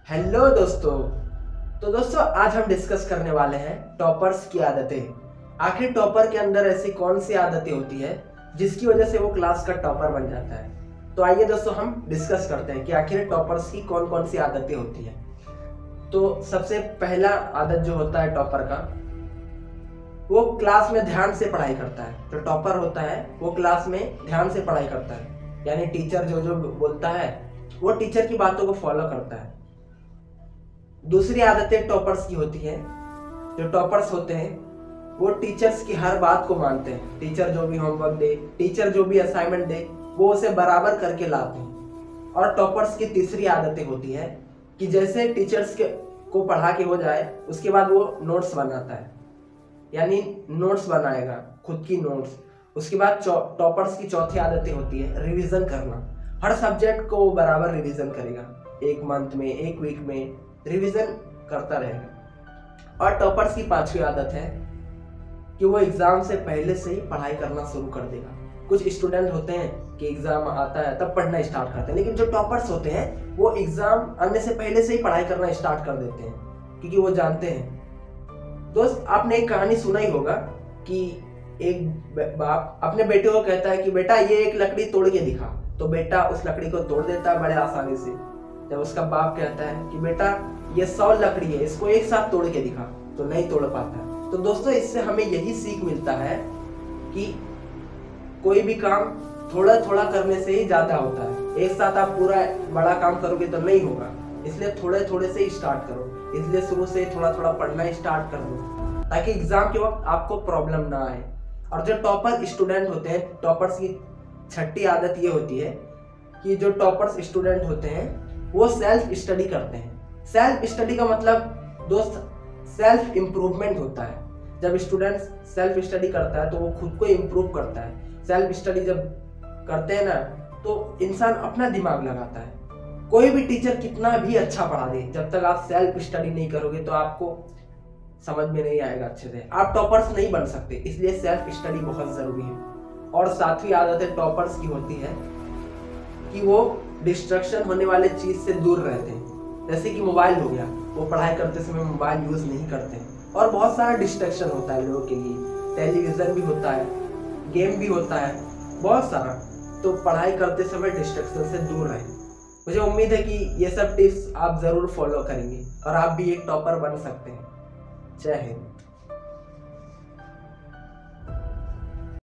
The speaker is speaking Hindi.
हेलो दोस्तों। तो दोस्तों आज हम डिस्कस करने वाले हैं टॉपर्स की आदतें। आखिर टॉपर के अंदर ऐसी कौन सी आदतें होती है जिसकी वजह से वो क्लास का टॉपर बन जाता है। तो आइए दोस्तों हम डिस्कस करते हैं कि आखिर टॉपर्स की कौन कौन सी आदतें होती हैं। तो सबसे पहला आदत जो होता है टॉपर का, वो क्लास में ध्यान से पढ़ाई करता है। जो टॉपर होता है वो क्लास में ध्यान से पढ़ाई करता है, यानी टीचर जो जो बोलता है वो टीचर की बातों को फॉलो करता है। दूसरी आदतें टॉपर्स की होती है। जो टॉपर्स होते हैं वो टीचर्स की हर बात को मानते हैं। टीचर जो भी होमवर्क दे, टीचर जो भी असाइनमेंट दे, वो उसे बराबर करके लाते हैं। और टॉपर्स की तीसरी आदतें होती है कि जैसे टीचर्स को पढ़ा के हो जाए उसके बाद वो नोट्स बनाता है, यानी नोट्स बनाएगा, खुद की नोट्स। उसके बाद टॉपर्स की चौथी आदतें होती है रिवीजन करना। हर सब्जेक्ट को वो बराबर रिवीजन करेगा, एक मंथ में, एक वीक में रिवीजन करता रहेगा। और टॉपर्स की पांचवी आदत है कि वो एग्जाम से पहले से ही पढ़ाई करना शुरू कर देगा। कुछ स्टूडेंट होते हैं कि एग्जाम आता है तब पढ़ना स्टार्ट करते हैं, लेकिन जो टॉपर्स होते हैं वो एग्जाम आने से पहले से ही पढ़ाई करना स्टार्ट कर देते हैं, क्योंकि वो जानते हैं। दोस्त, आपने एक कहानी सुना ही होगा कि एक बाप अपने बेटे को कहता है कि बेटा ये एक लकड़ी तोड़ के दिखा। तो बेटा उस लकड़ी को तोड़ देता है बड़े आसानी से। जब उसका बाप कहता है कि बेटा ये 100 लकड़ी है, इसको एक साथ तोड़ के दिखा, तो नहीं तोड़ पाता है। तो दोस्तों इससे हमें यही सीख मिलता है कि कोई भी काम थोड़ा थोड़ा करने से ही ज्यादा होता है। एक साथ आप पूरा बड़ा काम करोगे तो नहीं होगा, इसलिए थोड़े थोड़े से ही स्टार्ट करो। इसलिए शुरू से थोड़ा थोड़ा पढ़ना स्टार्ट कर दो ताकि एग्जाम के वक्त आपको प्रॉब्लम ना आए। और जो टॉपर स्टूडेंट होते हैं, टॉपर्स की छठी आदत ये होती है कि जो टॉपर्स स्टूडेंट होते हैं वो सेल्फ स्टडी करते हैं। सेल्फ स्टडी का मतलब दोस्त सेल्फ इम्प्रूवमेंट होता है। जब स्टूडेंट सेल्फ स्टडी करता है तो वो खुद को इम्प्रूव करता है। सेल्फ स्टडी जब करते हैं ना तो इंसान अपना दिमाग लगाता है। कोई भी टीचर कितना भी अच्छा पढ़ा दे, जब तक आप सेल्फ स्टडी नहीं करोगे तो आपको समझ में नहीं आएगा अच्छे से। आप टॉपर्स नहीं बन सकते, इसलिए सेल्फ स्टडी बहुत जरूरी है। और सातवीं आदत टॉपर्स की होती है कि वो डिस्ट्रक्शन होने वाले चीज से दूर रहते हैं। जैसे कि मोबाइल हो गया, वो पढ़ाई करते समय मोबाइल यूज नहीं करते हैं। और बहुत सारा डिस्ट्रक्शन होता है लोगों के लिए, टेलीविजन भी होता है, गेम भी होता है, बहुत सारा। तो पढ़ाई करते समय डिस्ट्रक्शन से दूर रहें। मुझे उम्मीद है कि ये सब टिप्स आप जरूर फॉलो करेंगे और आप भी एक टॉपर बन सकते हैं। जय हिंद।